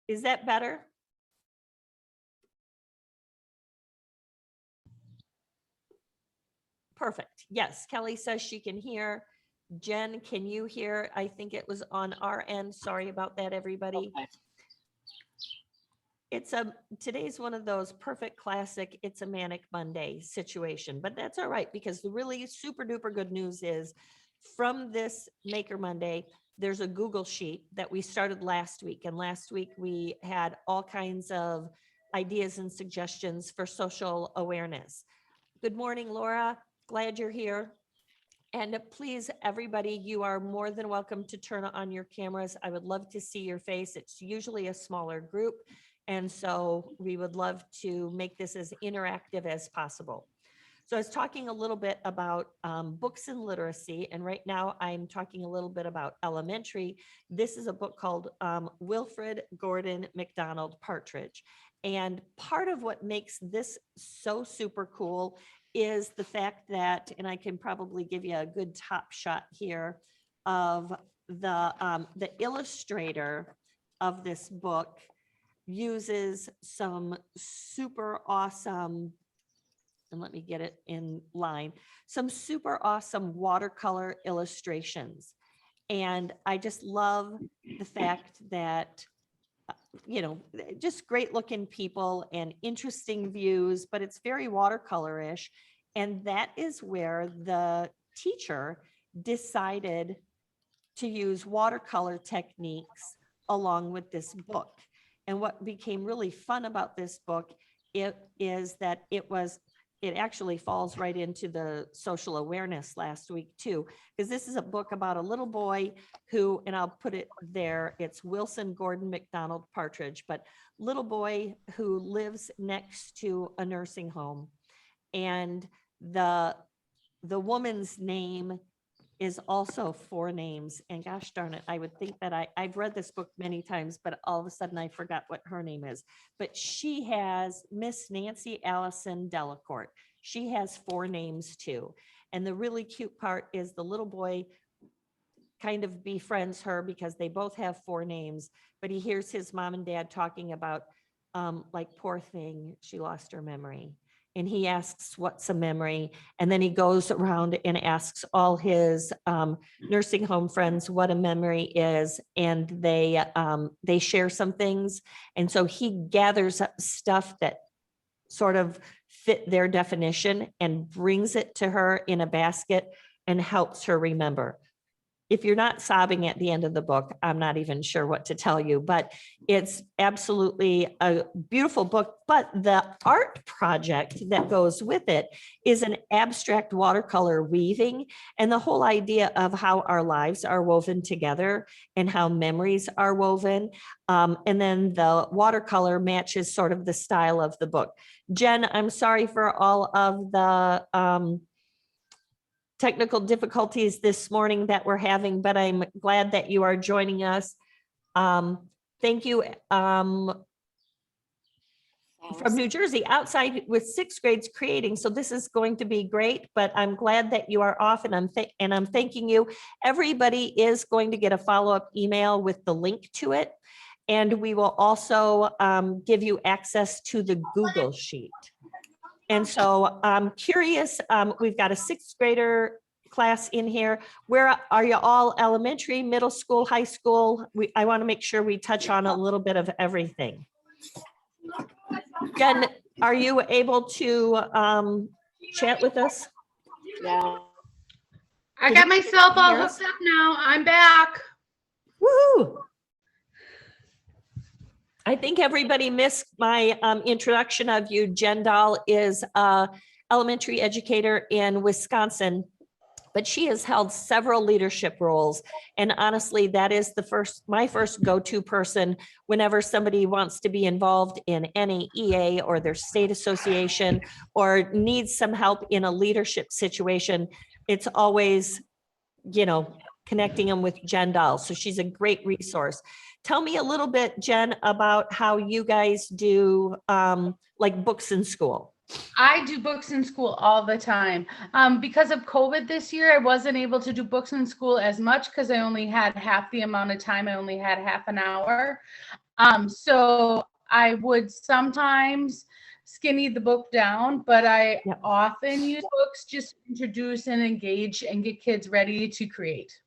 Is that better? Perfect. Yes, Kelly says she can hear. Jen, can you hear? I think it was on our end. Sorry about that, everybody. Okay. Today's one of those perfect classic, it's a manic Monday situation, but that's all right, because the really super duper good news is from this Maker Monday, there's a Google sheet that we started last week. And last week we had all kinds of ideas and suggestions for social awareness. Good morning, Laura. Glad you're here. And please, everybody, you are more than welcome to turn on your cameras. I would love to see your face. It's usually a smaller group. And so we would love to make this as interactive as possible. So I was talking a little bit about books and literacy, and right now I'm talking a little bit about elementary. This is a book called Wilfred Gordon MacDonald Partridge. And part of what makes this so super cool is the fact that, and I can probably give you a good top shot here of the illustrator of this book uses some super awesome, and let me get it in line, some super awesome watercolor illustrations. And I just love the fact that, you know, just great looking people and interesting views, but it's very watercolorish. And that is where the teacher decided to use watercolor techniques along with this book. And what became really fun about this book is that it actually falls right into the social awareness last week too, because this is a book about a little boy who, and I'll put it there, it's Wilson Gordon MacDonald Partridge, but little boy who lives next to a nursing home. And the woman's name is also 4 names, and gosh darn it, I would think that I've read this book many times, but all of a sudden I forgot what her name is. But she has Miss Nancy Allison Delacourt. She has 4 names too. And the really cute part is the little boy kind of befriends her because they both have 4 names, but he hears his mom and dad talking about like, poor thing, she lost her memory. And he asks, what's a memory? And then he goes around and asks all his nursing home friends what a memory is. And they share some things. And so he gathers up stuff that sort of fit their definition and brings it to her in a basket and helps her remember. If you're not sobbing at the end of the book, I'm not even sure what to tell you, but it's absolutely a beautiful book. But the art project that goes with it is an abstract watercolor weaving, and the whole idea of how our lives are woven together and how memories are woven. And then the watercolor matches sort of the style of the book. Jen, I'm sorry for all of the technical difficulties this morning that we're having, but I'm glad that you are joining us. Thank you. From New Jersey, outside with 6th grades creating. So this is going to be great, but I'm glad that you are off, and I'm thanking you. Everybody is going to get a follow-up email with the link to it. And we will also give you access to the Google Sheet. And so I'm curious, we've got a 6th grader class in here. Where are you all? Elementary, middle school, high school? I want to make sure we touch on a little bit of everything. Jen, are you able to chat with us? Yeah. I got myself all hooked up now. I'm back. Woohoo! I think everybody missed my introduction of you. Jen Dahl is an elementary educator in Wisconsin, but she has held several leadership roles. And honestly, that is my first go-to person whenever somebody wants to be involved in NAEA or their state association or needs some help in a leadership situation. It's always, you know, connecting them with Jen Dahl. So she's a great resource. Tell me a little bit, Jen, about how you guys do like books in school. I do books in school all the time. Because of COVID this year, I wasn't able to do books in school as much because I only had half the amount of time. I only had half an hour. So I would sometimes skinny the book down, but I Yep. often use books just to introduce and engage and get kids ready to create.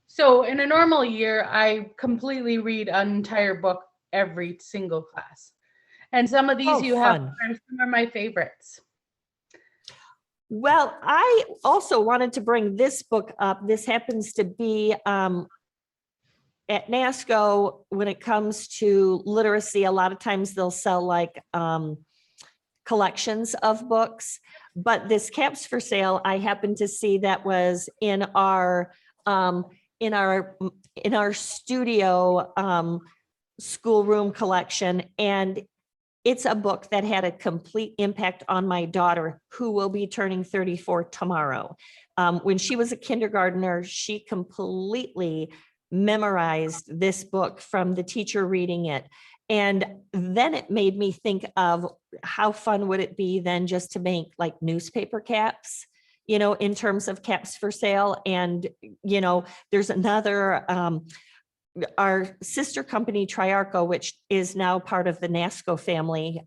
So in a normal year, I completely read an entire book every single class. And some of these Oh, you have fun. some are my favorites. Well, I also wanted to bring this book up. This happens to be at Nasco, when it comes to literacy, a lot of times they'll sell like collections of books. But this Caps for Sale, I happened to see that was in our um, in our in our studio schoolroom collection, and it's a book that had a complete impact on my daughter, who will be turning 34 tomorrow. When she was a kindergartner, she completely memorized this book from the teacher reading it. And then it made me think of how fun would it be then just to make like newspaper caps, you know, in terms of Caps for Sale. And, you know, there's another, our sister company Triarco, which is now part of the Nasco family,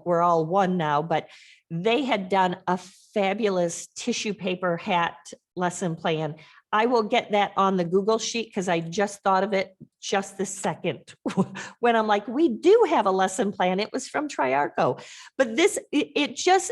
we're all one now, but they had done a fabulous tissue paper hat lesson plan. I will get that on the Google sheet because I just thought of it just this second when I'm like, we do have a lesson plan. It was from Triarco, but this, it just,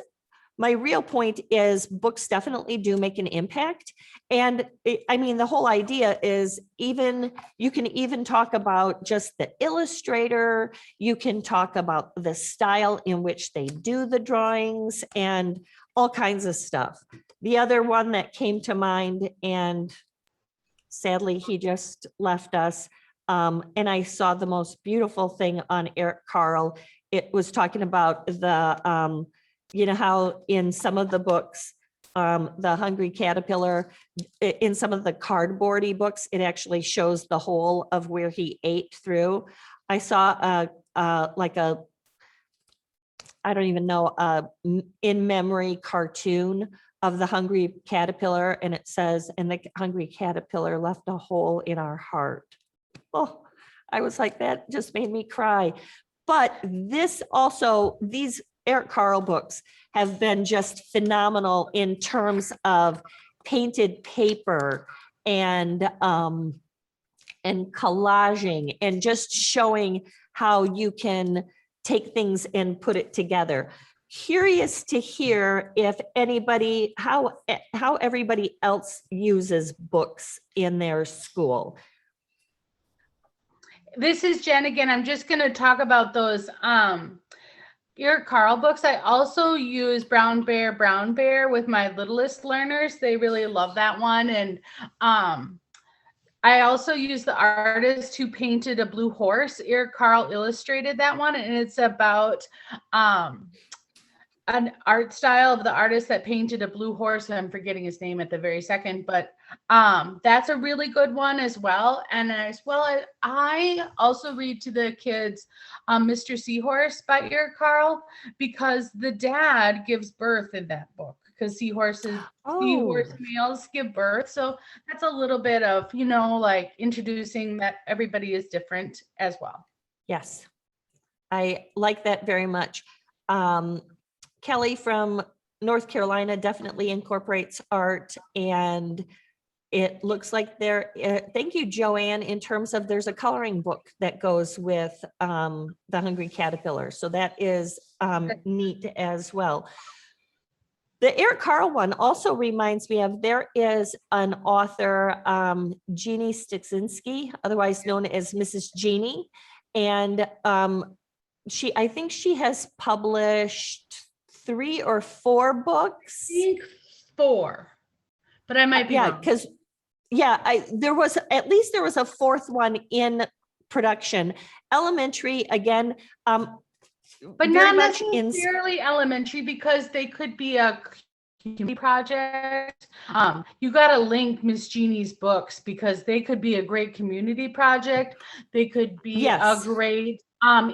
my real point is books definitely do make an impact. And I mean, the whole idea is even, you can even talk about just the illustrator, you can talk about the style in which they do the drawings and all kinds of stuff. The other one that came to mind, and sadly he just left us, and I saw the most beautiful thing on Eric Carle. It was talking about the, you know, how in some of the books, the Hungry Caterpillar, in some of the cardboardy books, it actually shows the whole of where he ate through. I saw like a, I don't even know, in memory cartoon of the Hungry Caterpillar, and it says, and the Hungry Caterpillar left a hole in our heart. Oh, I was like, that just made me cry. But this also, these Eric Carle books have been just phenomenal in terms of painted paper and collaging and just showing how you can take things and put it together. Curious to hear if anybody, how everybody else uses books in their school. This is Jen again. I'm just going to talk about those Eric Carle books. I also use Brown Bear with my littlest learners. They really love that one. And I also use the artist who painted a blue horse. Eric Carle illustrated that one, and it's about an art style of the artist that painted a blue horse. I'm forgetting his name at the very second, but that's a really good one as well. And as well, I also read to the kids Mr. Seahorse by Eric Carle, because the dad gives birth in that book, because seahorse males give birth. So that's a little bit of, you know, like introducing that everybody is different as well. Yes, I like that very much. Kelly from North Carolina definitely incorporates art, and it looks like there, thank you, Joanne, in terms of there's a coloring book that goes with the Hungry Caterpillar. So that is neat as well. The Eric Carle one also reminds me of, there is an author, Jeannie Styczynski, otherwise known as Mrs. Jeannie. And I think she has published 3 or 4 books. I think 4, but I might be wrong. Because there was at least there was a 4th one in production. Elementary again, but not necessarily elementary, because they could be a community project. You got to link Miss Jeannie's books, because they could be a great community project. They could be a great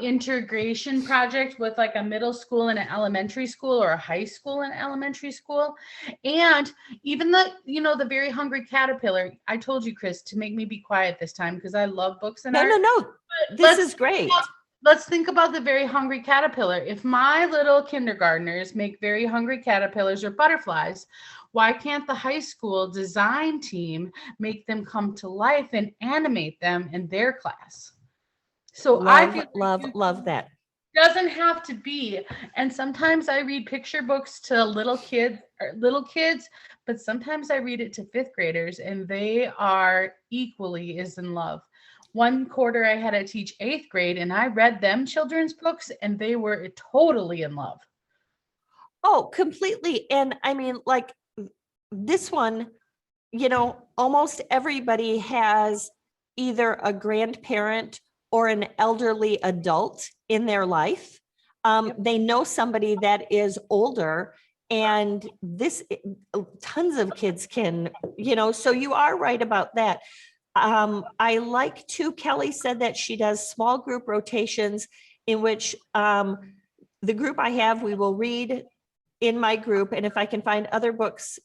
integration project with like a middle school and an elementary school, or a high school and elementary school. And even the Very Hungry Caterpillar, I told you, Kris, to make me be quiet this time because I love books and No, art. no, no. This is great. Let's think about the Very Hungry Caterpillar. If my little kindergartners make very hungry caterpillars or butterflies, why can't the high school design team make them come to life and animate them in their class? So I feel Love that. doesn't have to be. And sometimes I read picture books to little kids, but sometimes I read it to fifth graders, and they are equally as in love. One quarter I had to teach eighth grade, and I read them children's books, and they were totally in love. Oh, completely. And I mean, like this one, almost everybody has either a grandparent or an elderly adult in their life. They know somebody that is older, and tons of kids can, so you are right about that. I like too, Kelly said that she does small group rotations in which the group I have, we will read in my group. And if I can find other books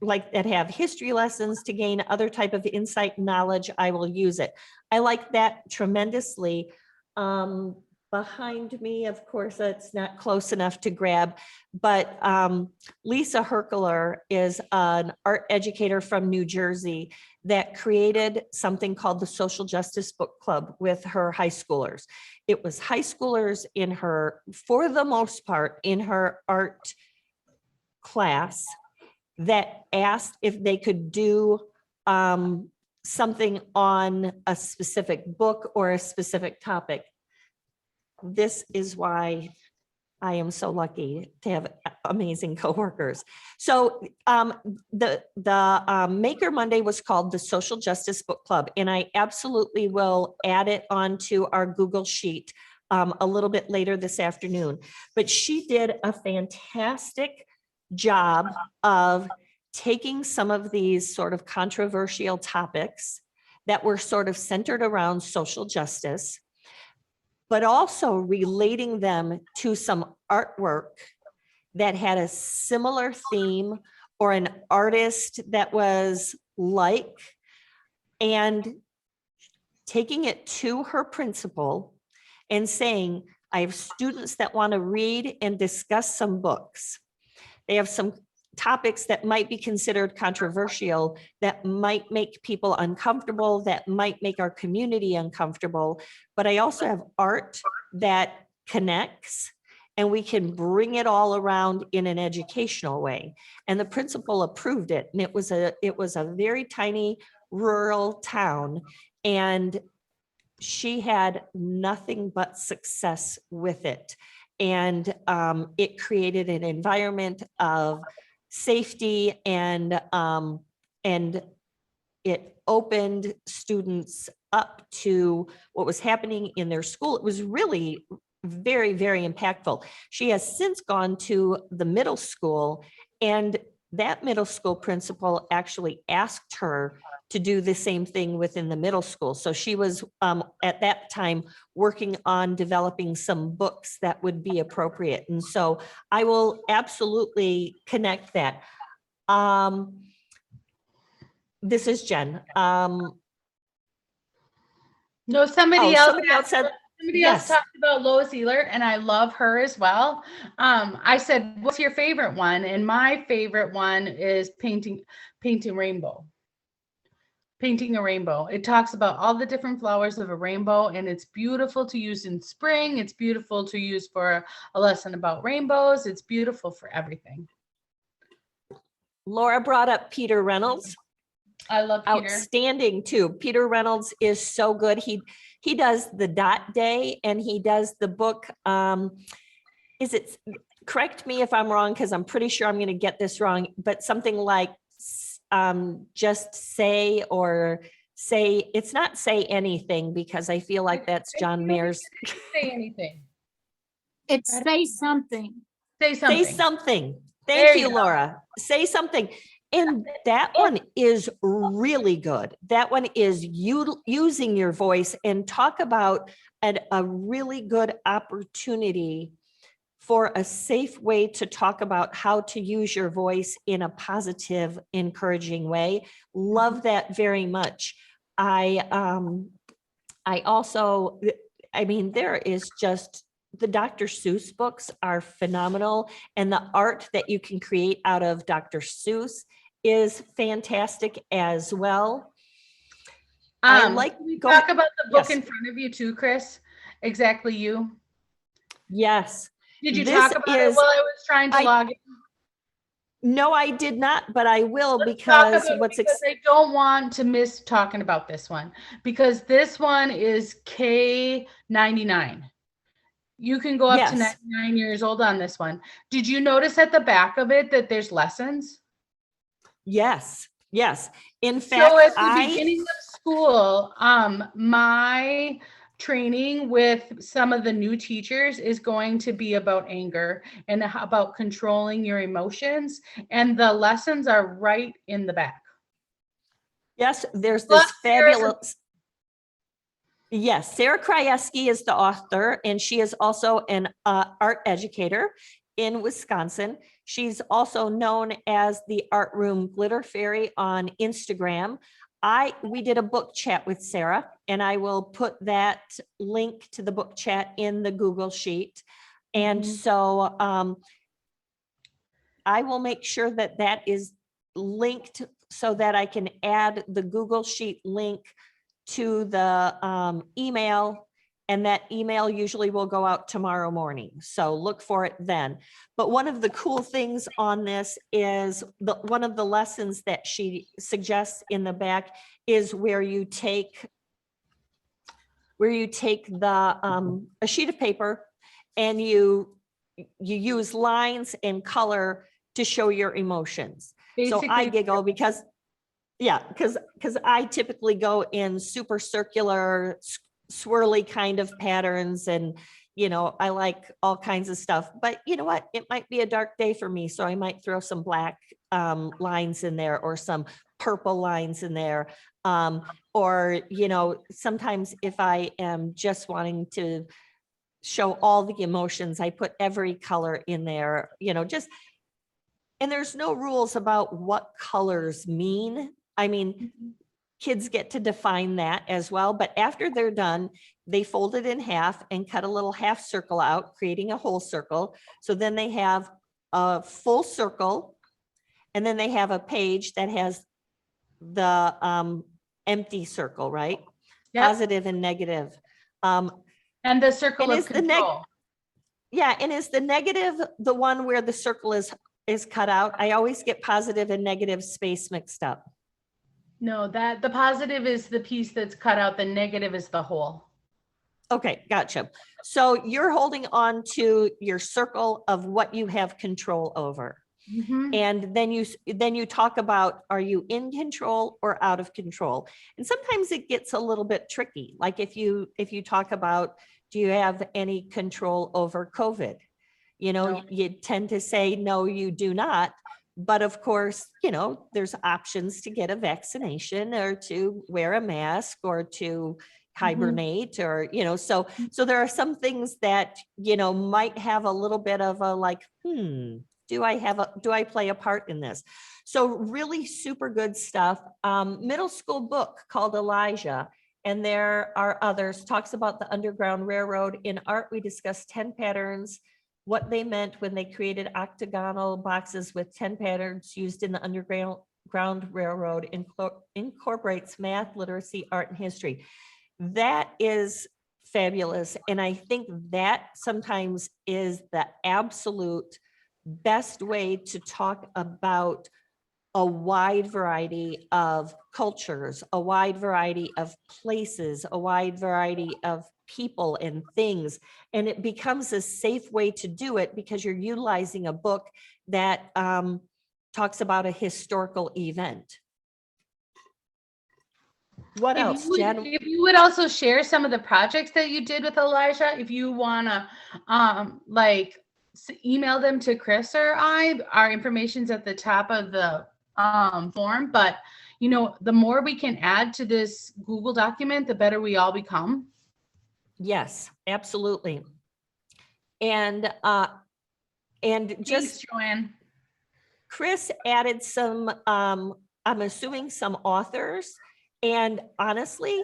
like that have history lessons to gain other type of insight and knowledge, I will use it. I like that tremendously. Behind me, of course, that's not close enough to grab, but Lisa Herkler is an art educator from New Jersey that created something called the Social Justice Book Club with her high schoolers. It was high schoolers for the most part, in her art class that asked if they could do something on a specific book or a specific topic. This is why I am so lucky to have amazing coworkers. So the Maker Monday was called the Social Justice Book Club, and I absolutely will add it onto our Google Sheet a little bit later this afternoon. But she did a fantastic job of taking some of these sort of controversial topics that were sort of centered around social justice, but also relating them to some artwork that had a similar theme or an artist that was like, and taking it to her principal and saying, I have students that want to read and discuss some books. They have some topics that might be considered controversial, that might make people uncomfortable, that might make our community uncomfortable. But I also have art that connects, and we can bring it all around in an educational way. And the principal approved it. And it was a very tiny rural town. And she had nothing but success with it. And it created an environment of safety, and it opened students up to what was happening in their school. It was really very, very impactful. She has since gone to the middle school, and that middle school principal actually asked her to do the same thing within the middle school. So she was at that time working on developing some books that would be appropriate. And so I will absolutely connect that. This is Jen. No, somebody else said, somebody else talked about Lois Ehlert, and I love her as well. I said, what's your favorite one? And my favorite one is painting rainbow. Painting a rainbow. It talks about all the different flowers of a rainbow, and it's beautiful to use in spring. It's beautiful to use for a lesson about rainbows. It's beautiful for everything. Laura brought up Peter Reynolds. I love Peter. Outstanding too. Peter Reynolds is so good. He does the Dot Day, and he does the book. Correct me if I'm wrong, because I'm pretty sure I'm going to get this wrong, but something like just say, or say, it's not say anything, because I feel like that's John Mayer's. Say anything. It's say something. Say something. Say something. Thank you, Laura. Say something. And that one is really good. That one is using your voice, and talk about a really good opportunity for a safe way to talk about how to use your voice in a positive, encouraging way. Love that very much. I also, I mean, there is just, the Dr. Seuss books are phenomenal, and the art that you can create out of Dr. Seuss is fantastic as well. I like Can we going, talk about the book yes. in front of you too, Kris? Exactly you. Yes. Did you This talk about it is, while I was trying to log in? no, I did not, but I will, Let's talk because about it, what's because I don't want to miss talking about this one, because this one is K99. You can go up to yes, 99 years old on this one. Did you notice at the back of it that there's lessons? yes, yes. In So fact, at the beginning of school, my training with some of the new teachers is going to be about anger and about controlling your emotions. And the lessons are right in the back. yes, there's Plus, this fabulous, yes, Sarah Krajewski is the author, and she is also an art educator in Wisconsin. She's also known as the Art Room Glitter Fairy on Instagram. We did a book chat with Sarah, and I will put that link to the book chat in the Google Sheet. And so I will make sure that that is linked so that I can add the Google Sheet link to the email, and that email usually will go out tomorrow morning. So look for it then. But one of the cool things on this is one of the lessons that she suggests in the back is where you take the a sheet of paper, and you use lines and color to show your emotions. So I basically, giggle because, yeah, because I typically go in super circular, swirly kind of patterns, and I like all kinds of stuff. But you know what? It might be a dark day for me, so I might throw some black lines in there, or some purple lines in there. Or sometimes if I am just wanting to show all the emotions, I put every color in there. And there's no rules about what colors mean. I mean, kids get to define that as well. But after they're done, they fold it in half and cut a little half circle out, creating a whole circle. So then they have a full circle, and then they have a page that has the empty circle, right? Yep. Positive and negative. And the circle of control. Yeah, and is the negative the one where the circle is cut out? I always get positive and negative space mixed up. No, that the positive is the piece that's cut out. The negative is the whole. Okay, gotcha. So you're holding on to your circle of what you have control over. And then you talk about, are you in control or out of control? And sometimes it gets a little bit tricky. Like if you talk about, do you have any control over COVID? No. You tend to say, no, you do not. But of course, there's options to get a vaccination, or to wear a mask, or to hibernate, or, so there are some things that, might have a little bit of a like, do I play a part in this? So really super good stuff. Middle school book called Elijah, and there are others, talks about the Underground Railroad. In art, we discussed 10 patterns, what they meant when they created octagonal boxes with 10 patterns used in the Underground Railroad, incorporates math, literacy, art, and history. That is fabulous. And I think that sometimes is the absolute best way to talk about a wide variety of cultures, a wide variety of places, a wide variety of people and things. And it becomes a safe way to do it, because you're utilizing a book that talks about a historical event. What else, Jen? If you would also share some of the projects that you did with Elijah, if you want to email them to Kris or I, our information's at the top of the form, but the more we can add to this Google document, the better we all become. Yes, absolutely. And Thanks, just Joanne. Kris added some, I'm assuming some authors, and honestly,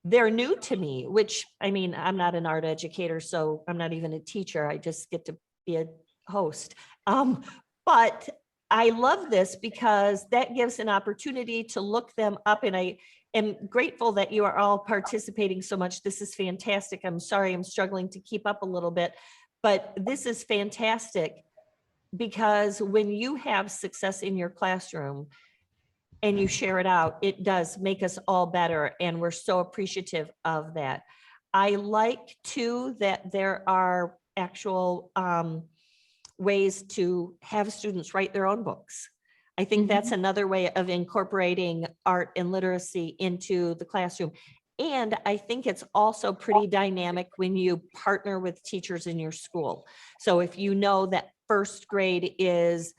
they're new to me, which, I mean, I'm not an art educator, so I'm not even a teacher. I just get to be a host. But I love this because that gives an opportunity to look them up, and I am grateful that you are all participating so much. This is fantastic. I'm sorry, I'm struggling to keep up a little bit, but this is fantastic because when you have success in your classroom and you share it out, it does make us all better. And we're so appreciative of that. I like too that there are actual ways to have students write their own books. I think that's another way of incorporating art and literacy into the classroom. And I think it's also pretty dynamic when you partner with teachers in your school. So if you know that first grade is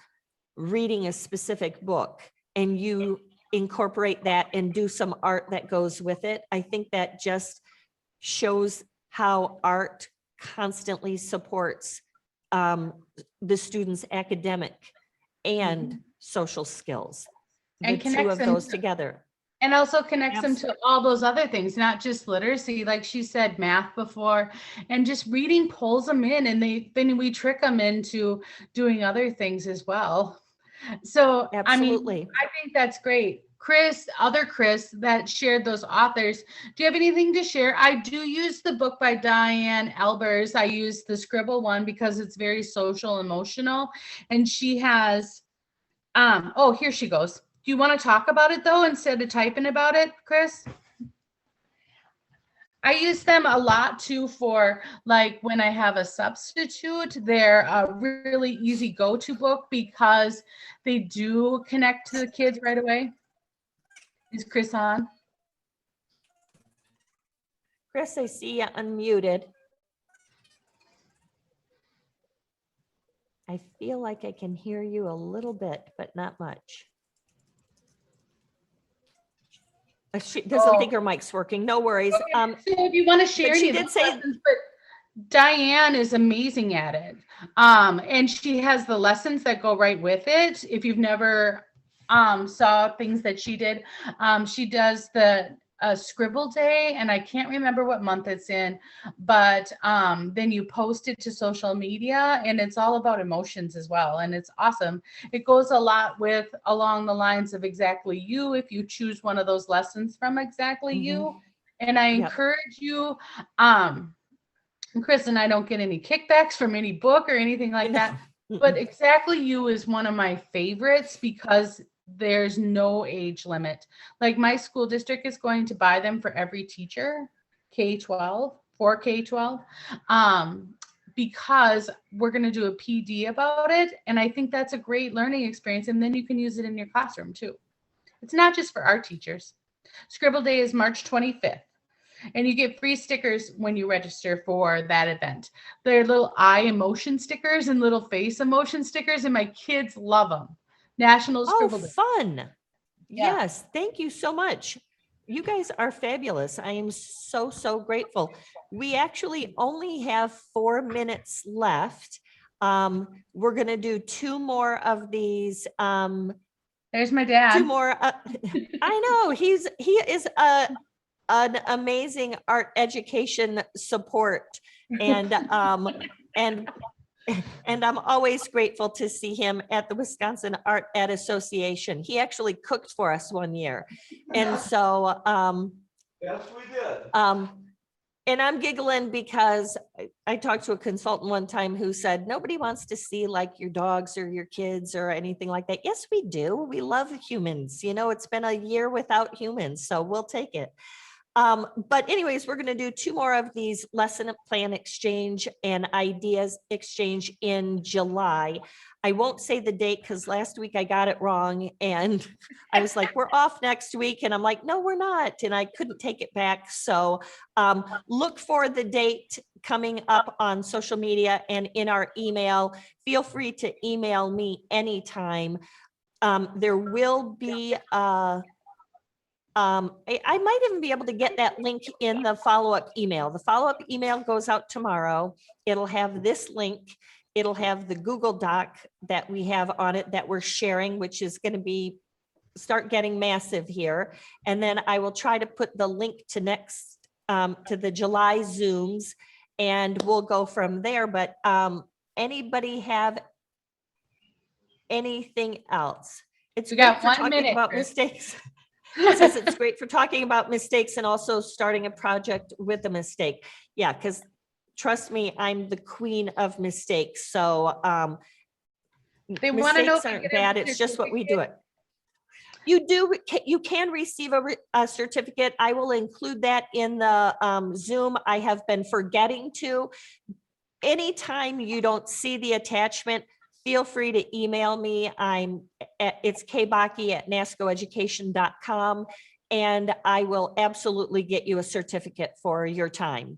reading a specific book and you incorporate that and do some art that goes with it, I think that just shows how art constantly supports the students' academic and social skills. And The two connects of them those to- together. And also connects them to all those other things, not just literacy, like she said, math before, and just reading pulls them in, and then we trick them into doing other things as well. So, I mean, Absolutely. I think that's great. Kris, other Kris that shared those authors. Do you have anything to share? I do use the book by Diane Elbers. I use the Scribble one because it's very social, emotional. And she has, oh, here she goes. Do you want to talk about it though, instead of typing about it, Kris? I use them a lot too for like when I have a substitute. They're a really easy go-to book because they do connect to the kids right away. Is Kris on? Kris, I see you unmuted. I feel like I can hear you a little bit, but not much. She doesn't think her mic's working. No worries. Okay. So if you want to share but she any did of say lessons, but Diane is amazing at it. And she has the lessons that go right with it. If you've never saw things that she did, she does the Scribble Day, and I can't remember what month it's in, but then you post it to social media, and it's all about emotions as well, and it's awesome. It goes a lot with along the lines of Exactly You, if you choose one of those lessons from Exactly You. And I encourage you, Kris and I don't get any kickbacks from any book or anything like that, but Exactly You is one of my favorites because there's no age limit. Like my school district is going to buy them for every teacher, K-12, for K-12, because we're going to do a PD about it. And I think that's a great learning experience. And then you can use it in your classroom too. It's not just for our teachers. Scribble Day is March 25th. And you get free stickers when you register for that event. They're little eye emotion stickers and little face emotion stickers, and my kids love them. National Scribble Day. Fun. Yeah. Yes, thank you so much. You guys are fabulous. I am so, so grateful. We actually only have 4 minutes left. We're going to do 2 more of these. There's my dad. 2 more. I know he is an amazing art education support, and I'm always grateful to see him at the Wisconsin Art Ed Association. He actually cooked for us one year. And so, yes, we did. And I'm giggling because I talked to a consultant one time who said, nobody wants to see like your dogs or your kids or anything like that. Yes, we do. We love humans. You know, it's been a year without humans, so we'll take it. But anyways, we're going to do 2 more of these lesson plan exchange and ideas exchange in July. I won't say the date because last week I got it wrong and I was like, we're off next week. And I'm like, no, we're not. And I couldn't take it back. So look for the date coming up on social media and in our email. Feel free to email me anytime. There will be, I might even be able to get that link in the follow-up email. The follow-up email goes out tomorrow. It'll have this link. It'll have the Google Doc that we have on it that we're sharing, which is going to be start getting massive here. And then I will try to put the link to to the July Zooms, and we'll go from there. But anybody have anything else? It's We got great for 1 talking minute, about Kris. mistakes. It says it's great for talking about mistakes and also starting a project with a mistake. Yeah, because trust me, I'm the queen of mistakes. So They want to know mistakes if they aren't get a bad. It's just what we do it. You can receive a certificate. I will include that in the Zoom. I have been forgetting to. Anytime you don't see the attachment, feel free to email me. It's kbakke@nascoeducation.com, and I will absolutely get you a certificate for your time.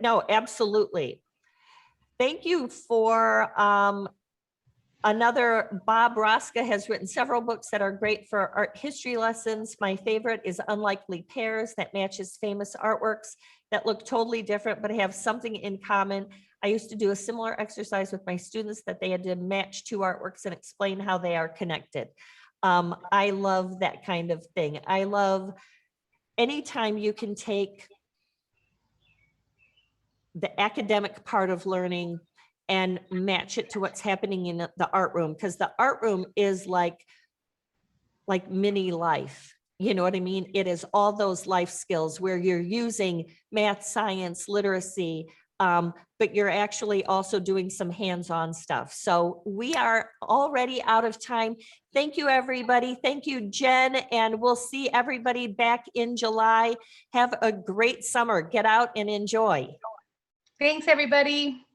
No, absolutely. Thank you for another. Bob Roska has written several books that are great for art history lessons. My favorite is Unlikely Pairs, that matches famous artworks that look totally different but have something in common. I used to do a similar exercise with my students that they had to match two artworks and explain how they are connected. I love that kind of thing. I love anytime you can take the academic part of learning and match it to what's happening in the art room, because the art room is like mini life. You know what I mean? It is all those life skills where you're using math, science, literacy, but you're actually also doing some hands-on stuff. So we are already out of time. Thank you, everybody. Thank you, Jen. And we'll see everybody back in July. Have a great summer. Get out and enjoy. Thanks, everybody.